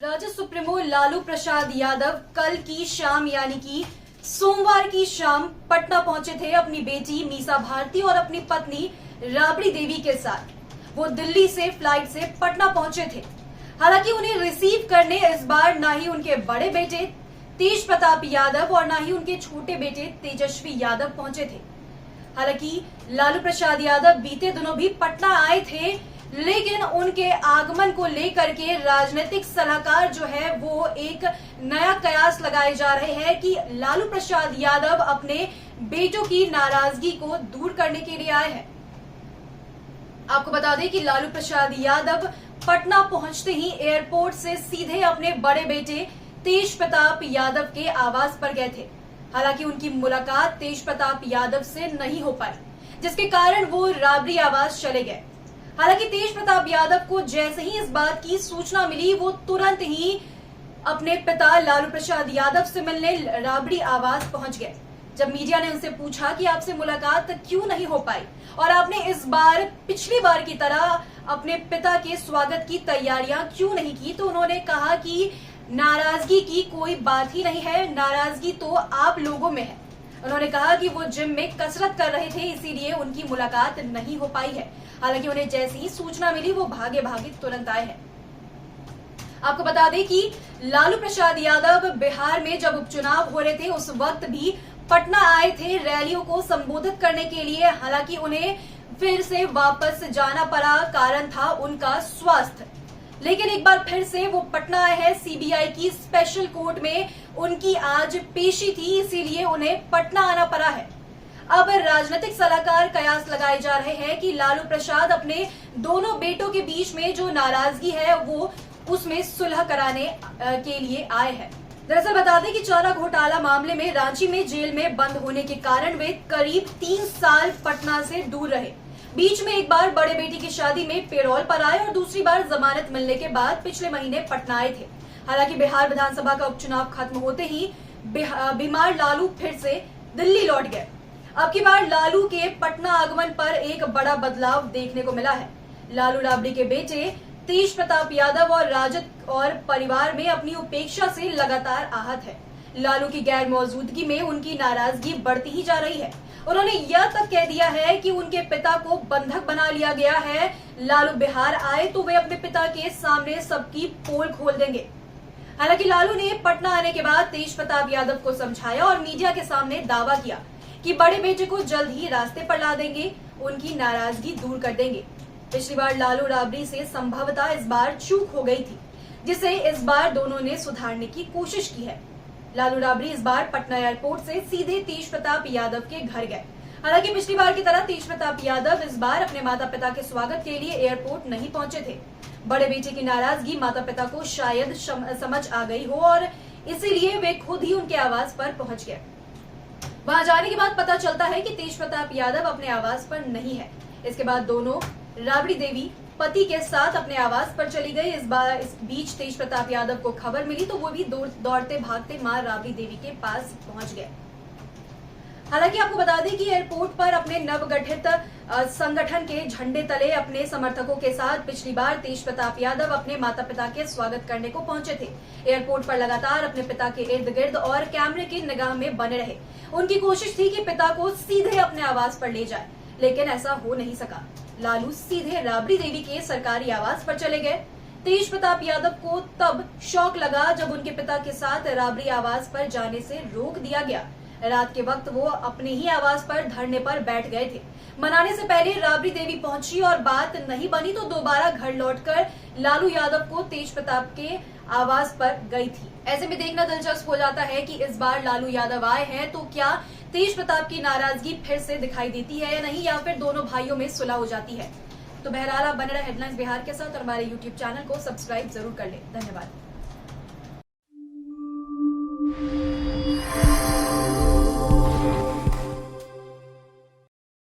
Rajad supremo Lalu Prasad Yadav कल की शाम यानी कि सोमवार की शाम पटना पहुंचे थे अपनी बेटी मीसा भारती और अपनी पत्नी राबड़ी देवी के साथ। वो दिल्ली से फ्लाइट से पटना पहुंचे थे। हालांकि उन्हें रिसीव करने इस बार ना ही उनके बड़े बेटे तेज प्रताप यादव और ना ही उनके छोटे बेटे तेजस्वी यादव पहुंचे थे। हालांकि लालू प्रसाद यादव बीते दिनों भी पटना आए थे, लेकिन उनके आगमन को लेकर के राजनीतिक सलाहकार जो है वो एक नया कयास लगाए जा रहे हैं कि लालू प्रसाद यादव अपने बेटों की नाराजगी को दूर करने के लिए आए हैं। आपको बता दें कि लालू प्रसाद यादव पटना पहुंचते ही एयरपोर्ट से सीधे अपने बड़े बेटे तेज प्रताप यादव के आवास पर गए थे। हालांकि उनकी मुलाकात तेज प्रताप यादव से नहीं हो पाई, जिसके कारण वो राबड़ी आवास चले गए। हालांकि तेज प्रताप यादव को जैसे ही इस बात की सूचना मिली, वो तुरंत ही अपने पिता लालू प्रसाद यादव से मिलने राबड़ी आवास पहुंच गए। जब मीडिया ने उनसे पूछा कि आपसे मुलाकात क्यों नहीं हो पाई और आपने इस बार पिछली बार की तरह अपने पिता के स्वागत की तैयारियां क्यों नहीं की, तो उन्होंने कहा कि नाराजगी की कोई बात ही नहीं है, नाराजगी तो आप लोगों में है। उन्होंने कहा कि वो जिम में कसरत कर रहे थे, इसीलिए उनकी मुलाकात नहीं हो पाई है। हालांकि उन्हें जैसी ही सूचना मिली वो भागे भागे तुरंत आए हैं। आपको बता दें कि लालू प्रसाद यादव बिहार में जब उपचुनाव हो रहे थे उस वक्त भी पटना आए थे रैलियों को संबोधित करने के लिए। हालांकि उन्हें फिर से वापस जाना पड़ा, कारण था उनका स्वास्थ्य। लेकिन एक बार फिर से वो पटना आए हैं। सीबीआई की स्पेशल कोर्ट में उनकी आज पेशी थी, इसीलिए उन्हें पटना आना पड़ा है। अब राजनीतिक सलाहकार कयास लगाए जा रहे हैं कि लालू प्रसाद अपने दोनों बेटों के बीच में जो नाराजगी है वो उसमें सुलह कराने के लिए आए हैं। दरअसल बता दें कि चारा घोटाला मामले में रांची में जेल में बंद होने के कारण वे करीब 3 साल पटना से दूर रहे। बीच में एक बार बड़े बेटी की शादी में पेरोल पर आए और दूसरी बार जमानत मिलने के बाद पिछले महीने पटना आए थे। हालांकि बिहार विधानसभा का उपचुनाव खत्म होते ही बीमार लालू फिर से दिल्ली लौट गए। अब की बार लालू के पटना आगमन पर एक बड़ा बदलाव देखने को मिला है। लालू राबड़ी के बेटे तेज प्रताप यादव और राजद और परिवार में अपनी उपेक्षा से लगातार आहत है। लालू की गैर मौजूदगी में उनकी नाराजगी बढ़ती ही जा रही है। उन्होंने यह तक कह दिया है कि उनके पिता को बंधक बना लिया गया है। लालू बिहार आए तो वे अपने पिता के सामने सबकी पोल खोल देंगे। हालांकि लालू ने पटना आने के बाद तेज प्रताप यादव को समझाया और मीडिया के सामने दावा किया कि बड़े बेटे को जल्द ही रास्ते पर ला देंगे, उनकी नाराजगी दूर कर देंगे। पिछली बार लालू राबड़ी से संभवतः इस बार चूक हो गई थी, जिसे इस बार दोनों ने सुधारने की कोशिश की है। लालू राबड़ी इस बार पटना एयरपोर्ट से सीधे तेज प्रताप यादव के घर गए। हालांकि पिछली बार की तरह तेज प्रताप यादव इस बार अपने माता पिता के स्वागत के लिए एयरपोर्ट नहीं पहुंचे थे। बड़े बेटे की नाराजगी माता पिता को शायद समझ आ गई हो और इसीलिए वे खुद ही उनके आवास पर पहुंच गए। वहां जाने के बाद पता चलता है कि तेज प्रताप यादव अपने आवास पर नहीं है। इसके बाद दोनों राबड़ी देवी पति के साथ अपने आवास पर चली गई। इस बीच तेज प्रताप यादव को खबर मिली तो वो भी दौड़ते भागते मां राबड़ी देवी के पास पहुंच गए। हालांकि आपको बता दें कि एयरपोर्ट पर अपने नवगठित संगठन के झंडे तले अपने समर्थकों के साथ पिछली बार तेज प्रताप यादव अपने माता पिता के स्वागत करने को पहुंचे थे। एयरपोर्ट पर लगातार अपने पिता के इर्द गिर्द और कैमरे की निगाह में बने रहे। उनकी कोशिश थी कि पिता को सीधे अपने आवास पर ले जाए, लेकिन ऐसा हो नहीं सका। लालू सीधे राबड़ी देवी के सरकारी आवास पर चले गए। तेज प्रताप यादव को तब शौक लगा जब उनके पिता के साथ राबड़ी आवास पर जाने से रोक दिया गया। रात के वक्त वो अपने ही आवास पर धरने पर बैठ गए थे। मनाने से पहले राबड़ी देवी पहुंची और बात नहीं बनी तो दोबारा घर लौटकर लालू यादव को तेज प्रताप के आवास पर गई थी। ऐसे में देखना दिलचस्प हो जाता है कि इस बार लालू यादव आए हैं तो क्या तेज प्रताप की नाराजगी फिर से दिखाई देती है या नहीं, या फिर दोनों भाइयों में सुलह हो जाती है। तो बहरहाल आप बने रहे हेडलाइंस बिहार के साथ और हमारे यूट्यूब चैनल को सब्सक्राइब जरूर कर ले। धन्यवाद।